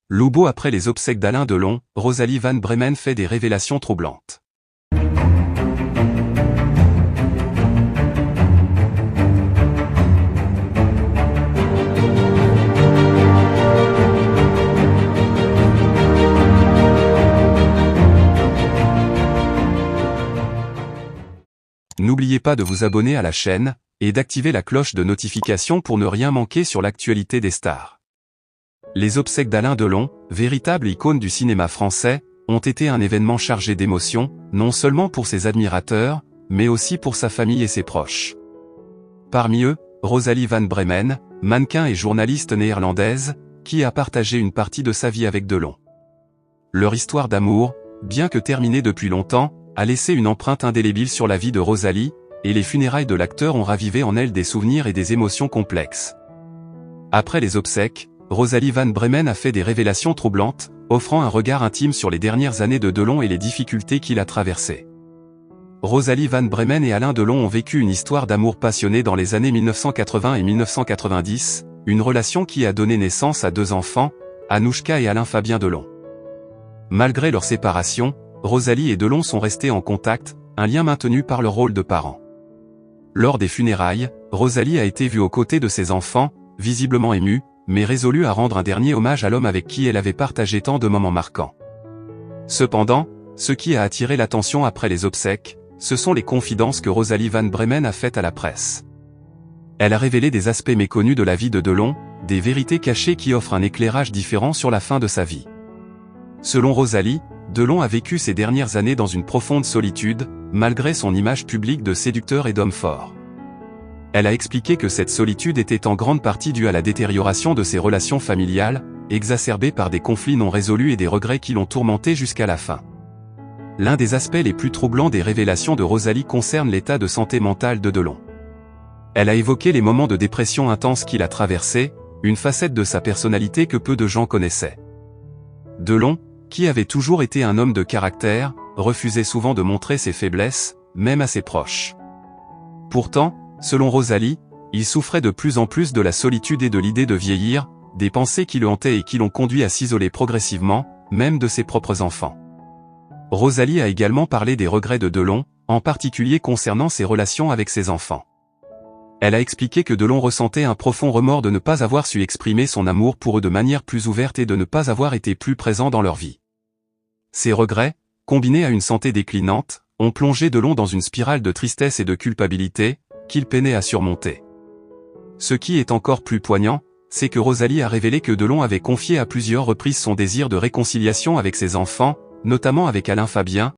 Loubo. Après les obsèques d'Alain Delon, Rosalie Van Bremen fait des révélations troublantes. N'oubliez pas de vous abonner à la chaîne, et d'activer la cloche de notification pour ne rien manquer sur l'actualité des stars. Les obsèques d'Alain Delon, véritable icône du cinéma français, ont été un événement chargé d'émotions, non seulement pour ses admirateurs, mais aussi pour sa famille et ses proches. Parmi eux, Rosalie Van Bremen, mannequin et journaliste néerlandaise, qui a partagé une partie de sa vie avec Delon. Leur histoire d'amour, bien que terminée depuis longtemps, a laissé une empreinte indélébile sur la vie de Rosalie, et les funérailles de l'acteur ont ravivé en elle des souvenirs et des émotions complexes. Après les obsèques, Rosalie Van Bremen a fait des révélations troublantes, offrant un regard intime sur les dernières années de Delon et les difficultés qu'il a traversées. Rosalie Van Bremen et Alain Delon ont vécu une histoire d'amour passionnée dans les années 1980 et 1990, une relation qui a donné naissance à 2 enfants, Anouchka et Alain Fabien Delon. Malgré leur séparation, Rosalie et Delon sont restés en contact, un lien maintenu par leur rôle de parents. Lors des funérailles, Rosalie a été vue aux côtés de ses enfants, visiblement émue, mais résolue à rendre un dernier hommage à l'homme avec qui elle avait partagé tant de moments marquants. Cependant, ce qui a attiré l'attention après les obsèques, ce sont les confidences que Rosalie Van Bremen a faites à la presse. Elle a révélé des aspects méconnus de la vie de Delon, des vérités cachées qui offrent un éclairage différent sur la fin de sa vie. Selon Rosalie, Delon a vécu ces dernières années dans une profonde solitude, malgré son image publique de séducteur et d'homme fort. Elle a expliqué que cette solitude était en grande partie due à la détérioration de ses relations familiales, exacerbée par des conflits non résolus et des regrets qui l'ont tourmenté jusqu'à la fin. L'un des aspects les plus troublants des révélations de Rosalie concerne l'état de santé mentale de Delon. Elle a évoqué les moments de dépression intense qu'il a traversés, une facette de sa personnalité que peu de gens connaissaient. Delon, qui avait toujours été un homme de caractère, refusait souvent de montrer ses faiblesses, même à ses proches. Pourtant, selon Rosalie, il souffrait de plus en plus de la solitude et de l'idée de vieillir, des pensées qui le hantaient et qui l'ont conduit à s'isoler progressivement, même de ses propres enfants. Rosalie a également parlé des regrets de Delon, en particulier concernant ses relations avec ses enfants. Elle a expliqué que Delon ressentait un profond remords de ne pas avoir su exprimer son amour pour eux de manière plus ouverte et de ne pas avoir été plus présent dans leur vie. Ces regrets, combinés à une santé déclinante, ont plongé Delon dans une spirale de tristesse et de culpabilité, qu'il peinait à surmonter. Ce qui est encore plus poignant, c'est que Rosalie a révélé que Delon avait confié à plusieurs reprises son désir de réconciliation avec ses enfants, notamment avec Alain Fabien,